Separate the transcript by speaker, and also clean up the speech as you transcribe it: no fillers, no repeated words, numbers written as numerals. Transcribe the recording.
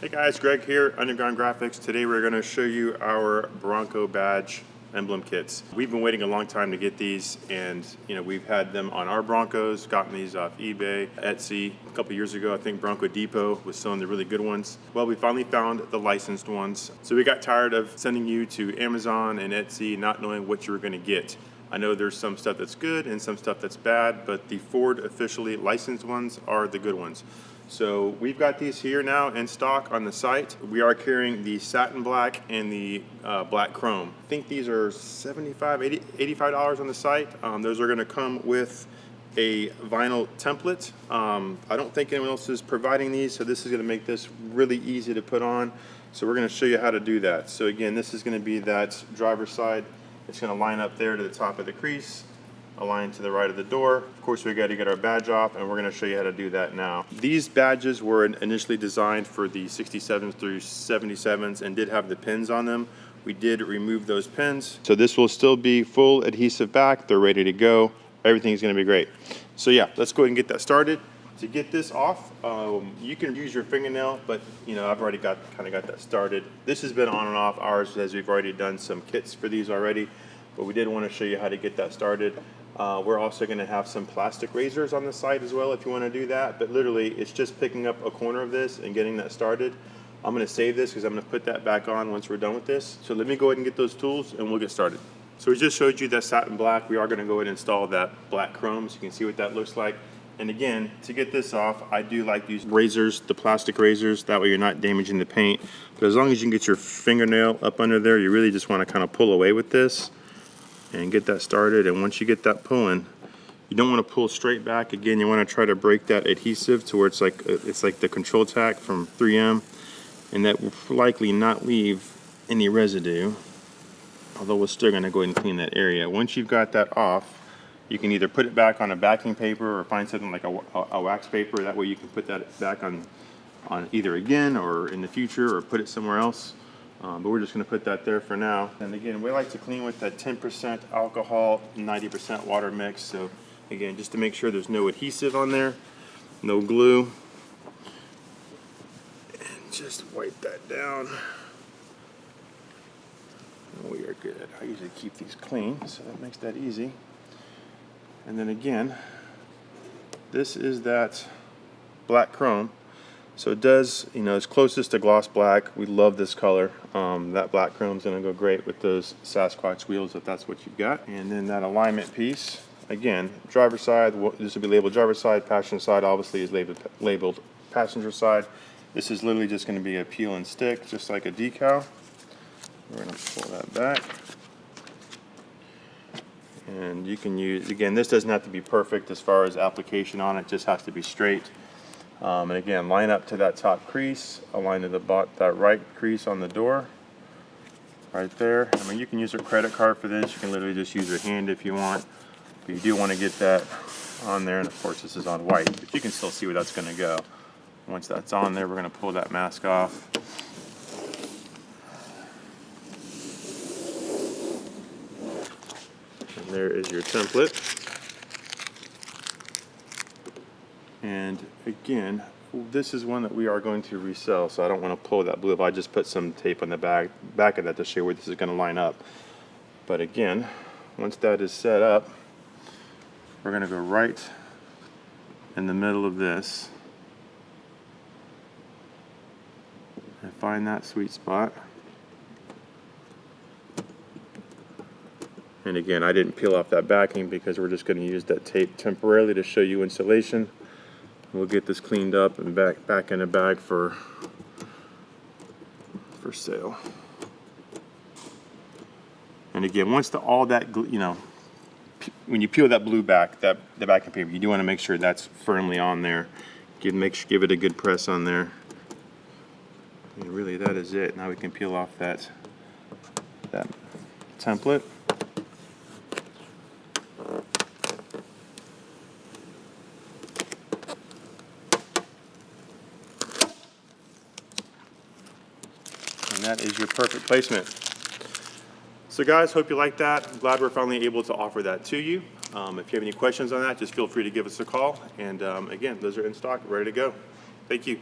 Speaker 1: Hey guys, Greg here, Underground Graphics. Today we're going to show you our Bronco badge emblem kits. We've been waiting a long time to get these, and we've had them on our Broncos, gotten these off eBay, Etsy. A couple years ago, I think Bronco Depot was selling the really good ones. Well, we finally found the licensed ones. So we got tired of sending you to Amazon and Etsy, not knowing what you were going to get. I know there's some stuff that's good and some stuff that's bad, but the Ford officially licensed ones are the good ones. So we've got these here now in stock on the site. We are carrying the satin black and the black chrome. I think these are $75, $85 on the site. Those are gonna come with a vinyl template. I don't think anyone else is providing these, so this is gonna make this really easy to put on. So we're gonna show you how to do that. So again, this is gonna be that driver's side. It's gonna line up there to the top of the crease, align to the right of the door. Of course, we got to get our badge off, and we're going to show you how to do that now. These badges were initially designed for the 67s through 77s and did have the pins on them. We did remove those pins. So this will still be full adhesive back. They're ready to go. Everything's going to be great. So yeah, let's go ahead and get that started. To get this off, you can use your fingernail, but I've already got that started. This has been on and off ours as we've already done some kits for these already, but we did want to show you how to get that started. We're also going to have some plastic razors on the site as well if you want to do that, but literally it's just picking up a corner of this and getting that started. I'm going to save this because I'm going to put that back on once we're done with this. So let me go ahead and get those tools and we'll get started. So we just showed you that satin black. We are going to go ahead and install that black chrome so you can see what that looks like. And again, to get this off, I do like these razors, the plastic razors, that way you're not damaging the paint. But as long as you can get your fingernail up under there, you really just want to kind of pull away with this and get that started. And once you get that pulling, you don't want to pull straight back. Again, you want to try to break that adhesive to where it's like the control tack from 3M, and that will likely not leave any residue, although we're still going to go ahead and clean that area. Once you've got that off, you can either put it back on a backing paper or find something like a wax paper. That way you can put that back on either again or in the future, or put it somewhere else. But we're just going to put that there for now. And again, we like to clean with that 10% alcohol, 90% water mix. So again, just to make sure there's no adhesive on there, no glue. And just wipe that down. And we are good. I usually keep these clean, so that makes that easy. And then again, this is that black chrome. So it does, it's closest to gloss black. We love this color. That black chrome is going to go great with those Sasquatch wheels if that's what you've got. And then that alignment piece, again, driver's side, this will be labeled driver's side, passenger side obviously is labeled passenger side. This is literally just going to be a peel and stick, just like a decal. We're going to pull that back. And you can use, again, this doesn't have to be perfect as far as application on it, just has to be straight. And again, line up to that top crease, align to that right crease on the door, right there. I mean, you can use a credit card for this. You can literally just use your hand if you want. But you do want to get that on there, and of course this is on white, but you can still see where that's going to go. Once that's on there, we're going to pull that mask off. And there is your template. And again, this is one that we are going to resell, so I don't want to pull that blue. If I just put some tape on the back of that to show you where this is going to line up. But again, once that is set up, we're going to go right in the middle of this and find that sweet spot. And again, I didn't peel off that backing because we're just going to use that tape temporarily to show you installation. We'll get this cleaned up and back in a bag for sale. And again, once all that, when you peel that blue back, the backing paper, you do want to make sure that's firmly on there. Give it a good press on there. And really, that is it. Now we can peel off that template. And that is your perfect placement. So guys, hope you like that. I'm glad we're finally able to offer that to you. If you have any questions on that, just feel free to give us a call. And again, those are in stock, ready to go. Thank you.